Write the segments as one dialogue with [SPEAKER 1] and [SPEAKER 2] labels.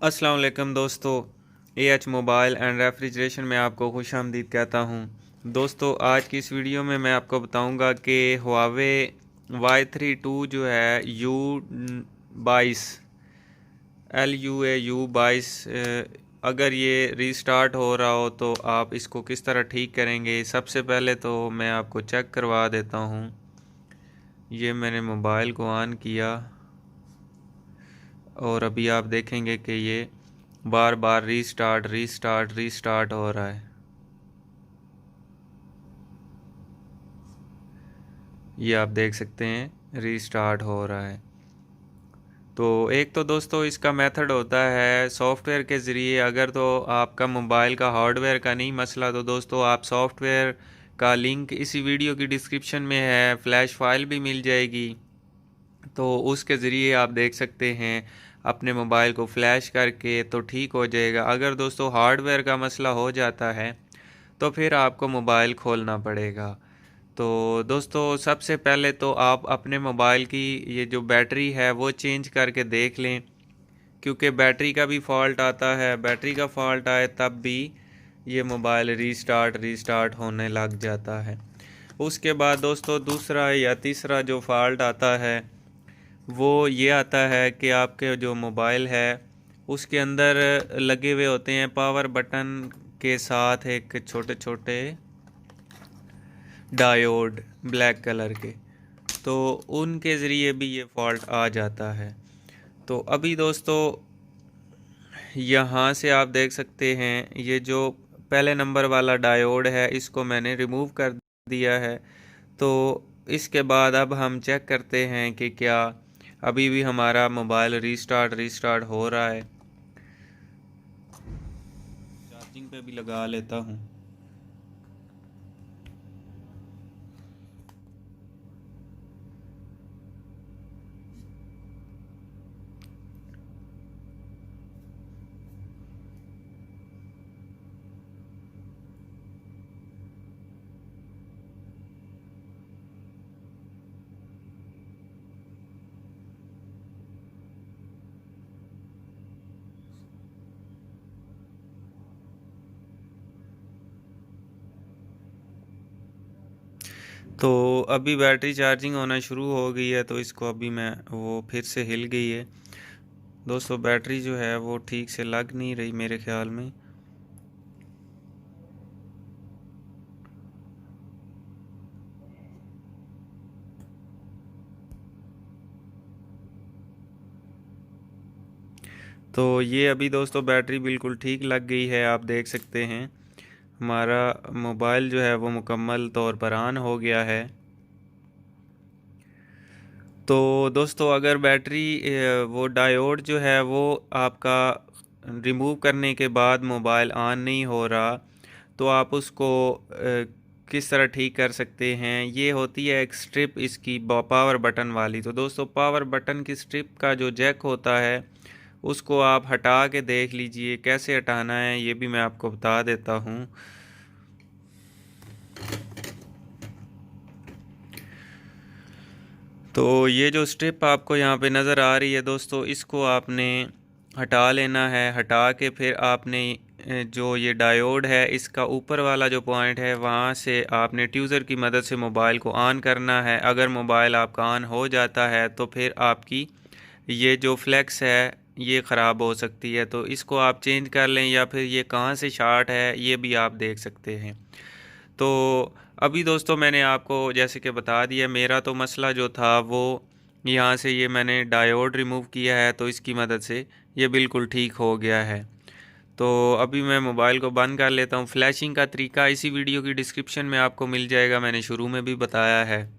[SPEAKER 1] अस्सलाम वालेकुम दोस्तों। एएच मोबाइल एंड रेफ्रिजरेशन में आपको खुशामदीद कहता हूँ। दोस्तों, आज की इस वीडियो में मैं आपको बताऊँगा कि हुआवे Y32 जो है U22 अगर ये रीस्टार्ट हो रहा हो तो आप इसको किस तरह ठीक करेंगे। सबसे पहले तो मैं आपको चेक करवा देता हूँ। ये मैंने मोबाइल को ऑन किया और अभी आप देखेंगे कि ये बार बार रीस्टार्ट रीस्टार्ट रीस्टार्ट हो रहा है। ये आप देख सकते हैं रीस्टार्ट हो रहा है। तो एक तो दोस्तों इसका मेथड होता है सॉफ्टवेयर के ज़रिए। अगर तो आपका मोबाइल का हार्डवेयर का नहीं मसला तो दोस्तों आप सॉफ्टवेयर का लिंक इसी वीडियो की डिस्क्रिप्शन में है, फ्लैश फाइल भी मिल जाएगी। तो उसके ज़रिए आप देख सकते हैं अपने मोबाइल को फ्लैश करके तो ठीक हो जाएगा। अगर दोस्तों हार्डवेयर का मसला हो जाता है तो फिर आपको मोबाइल खोलना पड़ेगा। तो दोस्तों सबसे पहले तो आप अपने मोबाइल की ये जो बैटरी है वो चेंज करके देख लें, क्योंकि बैटरी का भी फॉल्ट आता है। बैटरी का फॉल्ट आए तब भी ये मोबाइल रीस्टार्ट रीस्टार्ट होने लग जाता है। उसके बाद दोस्तों दूसरा या तीसरा जो फॉल्ट आता है वो ये आता है कि आपके जो मोबाइल है उसके अंदर लगे हुए होते हैं पावर बटन के साथ एक छोटे छोटे डायोड ब्लैक कलर के, तो उनके ज़रिए भी ये फॉल्ट आ जाता है। तो अभी दोस्तों यहाँ से आप देख सकते हैं ये जो पहले नंबर वाला डायोड है इसको मैंने रिमूव कर दिया है। तो इसके बाद अब हम चेक करते हैं कि क्या अभी भी हमारा मोबाइल रीस्टार्ट रीस्टार्ट हो रहा है। चार्जिंग पे भी लगा लेता हूँ। तो अभी बैटरी चार्जिंग होना शुरू हो गई है, तो इसको अभी मैं वो फिर से हिल गई है। दोस्तों बैटरी जो है वो ठीक से लग नहीं रही मेरे ख्याल में। तो ये अभी दोस्तों बैटरी बिल्कुल ठीक लग गई है। आप देख सकते हैं हमारा मोबाइल जो है वो मुकम्मल तौर पर ऑन हो गया है। तो दोस्तों अगर बैटरी वो डायोड जो है वो आपका रिमूव करने के बाद मोबाइल ऑन नहीं हो रहा तो आप उसको किस तरह ठीक कर सकते हैं। ये होती है एक स्ट्रिप इसकी पावर बटन वाली। तो दोस्तों पावर बटन की स्ट्रिप का जो जैक होता है उसको आप हटा के देख लीजिए। कैसे हटाना है ये भी मैं आपको बता देता हूँ। तो ये जो स्ट्रिप आपको यहाँ पे नज़र आ रही है दोस्तों, इसको आपने हटा लेना है। हटा के फिर आपने जो ये डायोड है इसका ऊपर वाला जो पॉइंट है वहाँ से आपने ट्यूज़र की मदद से मोबाइल को ऑन करना है। अगर मोबाइल आपका ऑन हो जाता है तो फिर आपकी ये जो फ्लैक्स है ये ख़राब हो सकती है। तो इसको आप चेंज कर लें, या फिर ये कहाँ से शार्ट है ये भी आप देख सकते हैं। तो अभी दोस्तों मैंने आपको जैसे कि बता दिया, मेरा तो मसला जो था वो यहाँ से ये मैंने डायोड रिमूव किया है तो इसकी मदद से ये बिल्कुल ठीक हो गया है। तो अभी मैं मोबाइल को बंद कर लेता हूँ। फ्लैशिंग का तरीका इसी वीडियो की डिस्क्रिप्शन में आपको मिल जाएगा, मैंने शुरू में भी बताया है।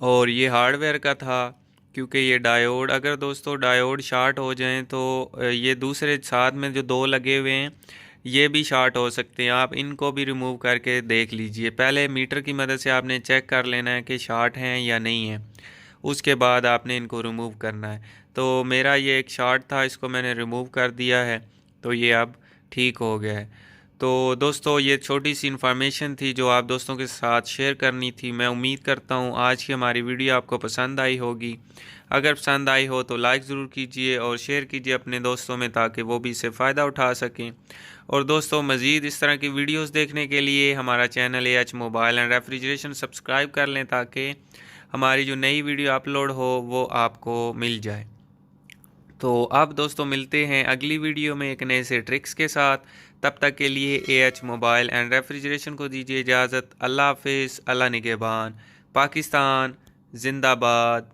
[SPEAKER 1] और ये हार्डवेयर का था, क्योंकि ये डायोड अगर दोस्तों डायोड शार्ट हो जाएं तो ये दूसरे साथ में जो दो लगे हुए हैं ये भी शार्ट हो सकते हैं। आप इनको भी रिमूव करके देख लीजिए। पहले मीटर की मदद से आपने चेक कर लेना है कि शार्ट हैं या नहीं है, उसके बाद आपने इनको रिमूव करना है। तो मेरा ये एक शार्ट था, इसको मैंने रिमूव कर दिया है तो ये अब ठीक हो गया है। तो दोस्तों ये छोटी सी इन्फॉर्मेशन थी जो आप दोस्तों के साथ शेयर करनी थी। मैं उम्मीद करता हूँ आज की हमारी वीडियो आपको पसंद आई होगी। अगर पसंद आई हो तो लाइक ज़रूर कीजिए और शेयर कीजिए अपने दोस्तों में, ताकि वो भी इससे फ़ायदा उठा सकें। और दोस्तों मज़ीद इस तरह की वीडियोस देखने के लिए हमारा channel AH mobile and refrigeration subscribe कर लें, ताकि हमारी जो नई वीडियो अपलोड हो वो आपको मिल जाए। तो अब दोस्तों मिलते हैं अगली वीडियो में एक नए से ट्रिक्स के साथ। तब तक के लिए AH मोबाइल एंड रेफ्रिजरेशन को दीजिए इजाज़त। अल्लाह हाफिज़, अल्लाह निगहबान, पाकिस्तान जिंदाबाद।